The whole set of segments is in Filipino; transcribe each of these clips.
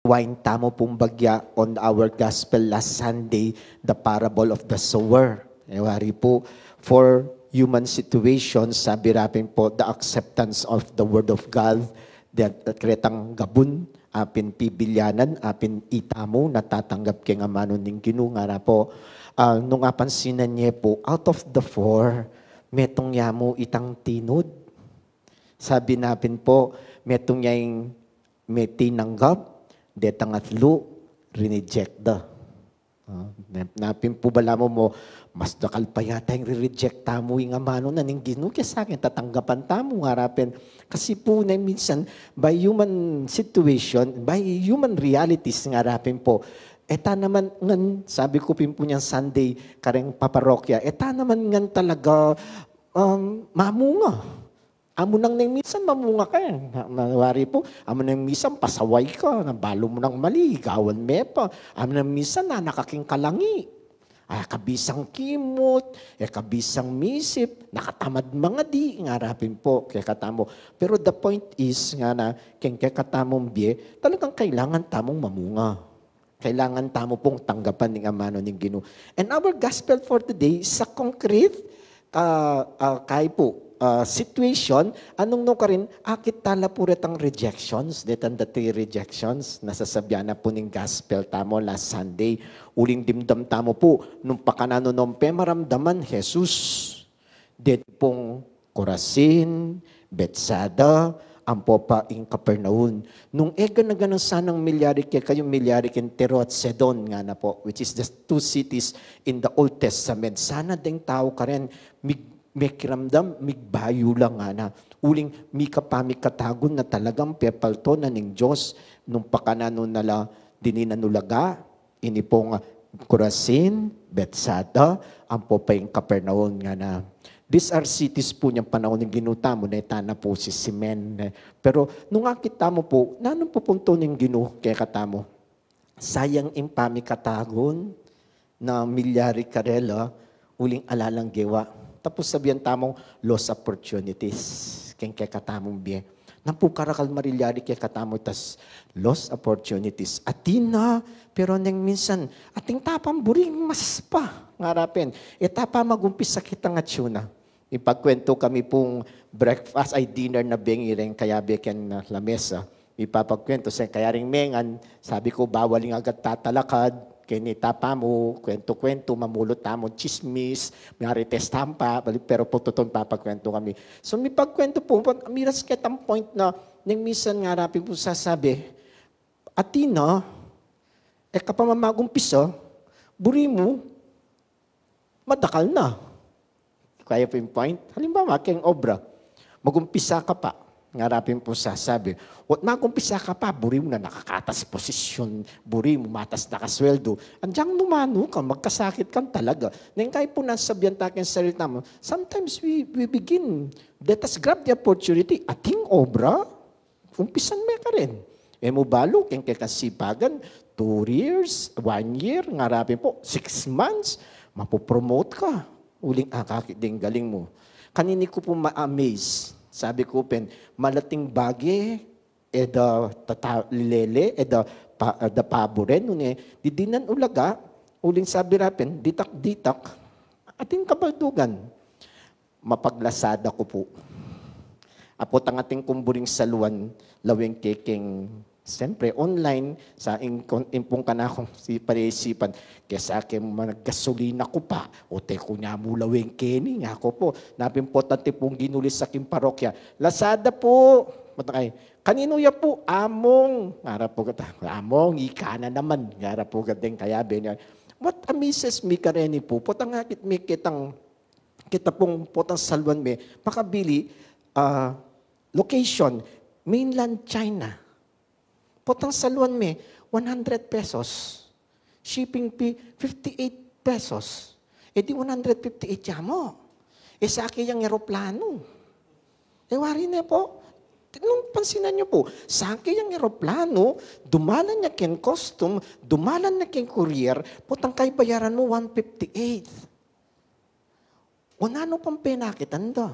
wine tamo pong bagya on our gospel last Sunday, the parable of the sower. Wari po, for human situations, sabi rapin po, the acceptance of the word of God, that kretang gabun, apin pibilyanan, apin itamo, natatanggap kay nga manon ning Ginoo nga na po. Nung apansinan niya po, out of the 4, metong yamo itang tinod. Sabi napin po, metong yang may tinanggap, detang atlo, rineject da. Napin po bala mo, mas dakal pa yata yung re-reject tamo yung amano na ning Ginoo kaya sa akin, tatanggapan tamo, harapin. Kasi po na minsan, by human situation, by human realities, harapin po, eta naman ngan, sabi ko po niyang Sunday, kareng paparokya, eta naman ngan talaga, mamunga. Amo nang minsan mamunga ka. Nawari po, amo nang minsan pasaway ka, nabalo mo ng mali, gawan me pa. Amo nang minsan na nakaking kalangi. Kabisang kimot, kabisang misip, nakatamad mga di, ngarapin po, kaya katamo. Pero the point is, nga na, kaya katamong biye, talagang kailangan tamong mamunga. Kailangan tamo pong tanggapan ng amano ng Ginoo. And our gospel for today, sa concrete, kay po, situation, anong no ka rin, akit tala po retang rejections, detan the 3 rejections, nasasabyan na po ng gospel tamo last Sunday, uling dimdam tamo po, nung pakanano nung maramdaman, Jesus, det pong Corazin, Bethsaida, ang popa in Capernaum. Nung ega na ganun sanang milyarik, kayong milyarik in Tiro at Sidon nga na po, which is the 2 cities in the Old Testament. Sana ding tao ka rin, may kiramdam, migbayo lang nga na. Uling mikapamikatagon na talagang pepalto na ning Diyos nung pakanano nala dininanulaga, ini pong Corazin, Bethsaida, ang popay Capernaum nga na. These are cities po niyang panahon ng ginuta mo na itana po si Simen. Pero nung akita mo po, nanong pupunto ng Ginoo kaya katamo? Sayang impamikatagon na milyari karela, uling alalang gewa. Tapos sabihan tamong lost opportunities. Kaya katamong biye. Nampukarakal marilyari kaya katamo tas lost opportunities. Atina, pero nang minsan, ating tapang buring mas pa. Ngarapin, etapa magumpis sa kitang atsuna. Ipagkwento kami pong breakfast ay dinner na bengiring kaya beken na lamesa. Ipapagkwento sa kaya ring mengan, sabi ko bawaling agad tatalakad. Kinita pa mo, kwento-kwento, mamulot tamo, chismis, marites tampa, pero po totoong papagkwento kami. So may pagkwento po, miras ketang point na, nang minsan nga rapin po sasabi, Atina, kapamamagumpisa, buri mo, madakal na. Kaya po yung point. Halimbawa, kayong obra, magumpisa ka pa, nga rapin po sasabi, at magumpisa ka pa, buri mo na nakakatas posisyon, buri mo matas nakasweldo, andyang numano ka, magkasakit kang talaga. Nang kayo po nasabihan takin sa salita mo, sometimes we begin, let us grab the opportunity, ating obra, umpisan mo ka rin. Mo balo, kaya kasipagan, 2 years, 1 year, nga rapin po, 6 months, mapopromote ka. Uling akakit din galing mo. Kanini ko po ma-amaze. Sabi ko, malating bagi, tatalilele, da paboren, didinan ulaga, uling sabi rapin, ditak-ditak, ating kabaldugan. Mapaglasada ko po. Apot ang ating kumburing saluan, lawing keking, siyempre, online, sa impong ka na akong panaisipan, kaya sa akin magasolina ko pa, o teko niya mulawing keni, nga ako po, napimpotante pong ginulis sa aking parokya, Lazada po, matakay, kanino ya po, among, ngara po gata, among, ika na naman, ngara po gating kaya, what amazes me ka rin po, potang akit me kita pong potang salwan me, makabili, location, mainland China, potang saluan me, 100 pesos. Shipping fee, 58 pesos. E di 158 yamo. Sa akin yung aeroplano. Wari na po. Nung pansinan nyo po, sa akin yung aeroplano, dumalan niya kin custom, dumalan na kin courier, potang kay bayaran mo 158. Ano pang penakitan do?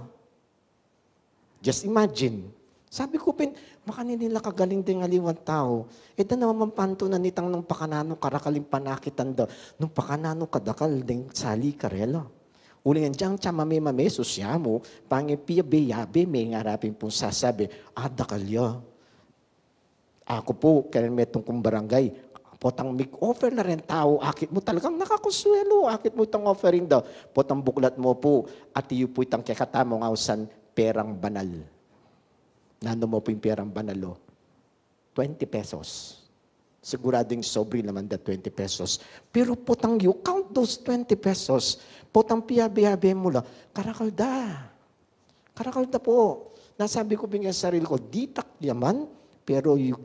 Just imagine. Sabi ko, makanila kagaling din aliwan tao. Ito naman panto na nitang nung pakanano karakaling panakitan daw. Nung pakanano kadakal din sali karela. Uling diyang chamame-mame, susyamo, pangipia beyabe, may ngarapin pong sasabi, dakalya. Ako po, kaya may tungkong barangay, potang make-offer na rin tao, akit mo talagang nakakuswelo, akit mo itang offering daw. Potang buklat mo po, at iyo po itang kekatamo ngausan, perang banal. Nano mo po yung perang banalo? 20 pesos. Siguradong sobre naman da 20 pesos. Pero potang you count those 20 pesos. Potang piyabe-yabe mo lang. Karakalda. Karakalda po. Nasabi ko bigyan sa sarili ko, ditak yaman, pero you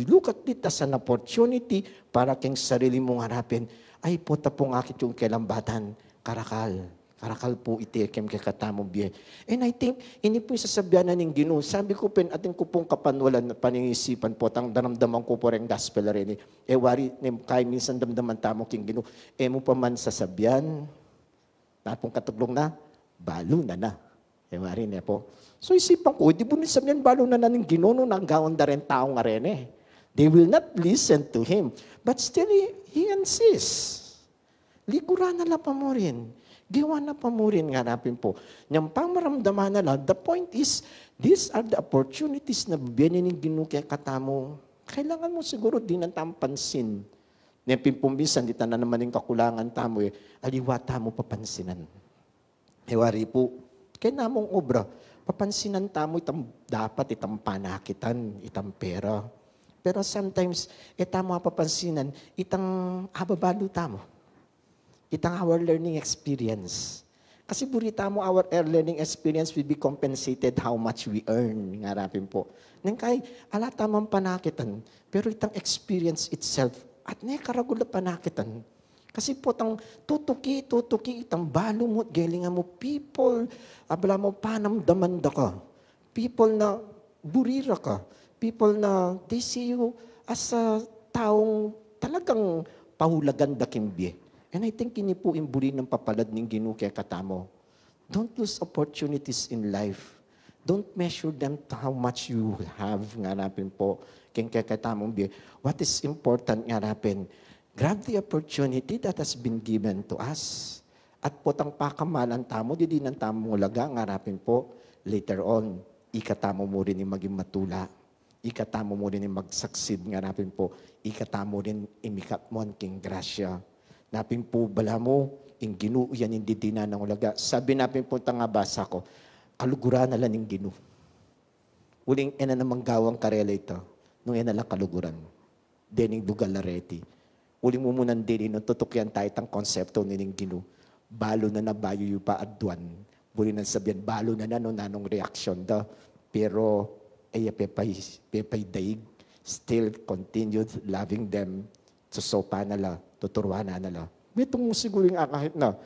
look at it as an opportunity para kang sarili mong harapin. Ay, pota pong akit yung kilambatan. Karakal. Karakal po itikem kay katamong biye. And I think, ini po yung sasabihan na ng Ginoo. Sabi ko ating ko pong kapanwalan na paningisipan po, tang daramdaman ko po rin gospel rin. Wari, kaya minsan damdaman tamo king Ginoo. Mo pa man sasabihan, na pong katuglong na, balo na. Wari niya po. So isipan ko, di po nisabihan, balo na ng Ginoo, no, nanggawan na rin tao nga rin eh. They will not listen to Him. But still, He insists. Ligura na lang pa mo rin. Giwa na pa mo rin nga napin po. Niyang pamaramdaman na lang, the point is, these are the opportunities na bibigyan ni Ginoo kay katamo. Kailangan mo siguro din ang tampansin. Niyang pimpumbisan, di na naman yung kakulangan tamo aliwa tamo papansinan. Wari po, kaya namong obra, papansinan tamo dapat itang panakitan, itang pera. Pero sometimes, tamo papansinan, itang ababalo tamo. Itang our learning experience. Kasi burita mo, our learning experience will be compensated how much we earn. Ngarapin po. Nang kay, ala tamang panakitan. Pero itang experience itself, at karagula panakitan. Kasi po, tutuki, itang balo mo, galingan mo, people, abala mo, panamdaman da ka. People na burira ka. People na, they see you as a taong talagang pahulagan da kimbi. And I think kini po imbuli ng papalad ng Ginoo kay katamo. Don't lose opportunities in life. Don't measure them to how much you have. Ngarapin po, kay katamong biye. What is important ngarapin? Grab the opportunity that has been given to us. At potang pakamalan tamo, di din ang tamong ulaga, ngarapin po, later on, ikatamo mo rin yung maging matula. Ikatamo mo rin yung mag-succeed, ngarapin po. Ikatamo rin imikap mo ang king grasya. Napin po bala mo, yung Ginoo yan hindi din ng ulaga. Sabi napin po nga basa ko, kaluguran na lang yung Ginoo. Uling ina namang gawang karela ito, nung ina lang kaluguran. Dening dugal na reti. Uling mo munang din, nung tutukyan tayo tang konsepto nining Ginoo. Balo na bayo yung pa adwan. Buli nang sabihan, balo na no, nanong reaksyon da. Pero, pepay daig, still continued loving them. Sosopa na la, tuturuan na la. May itong siguro yung kahit na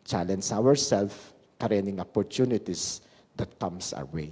challenge ourselves, karening opportunities that comes our way.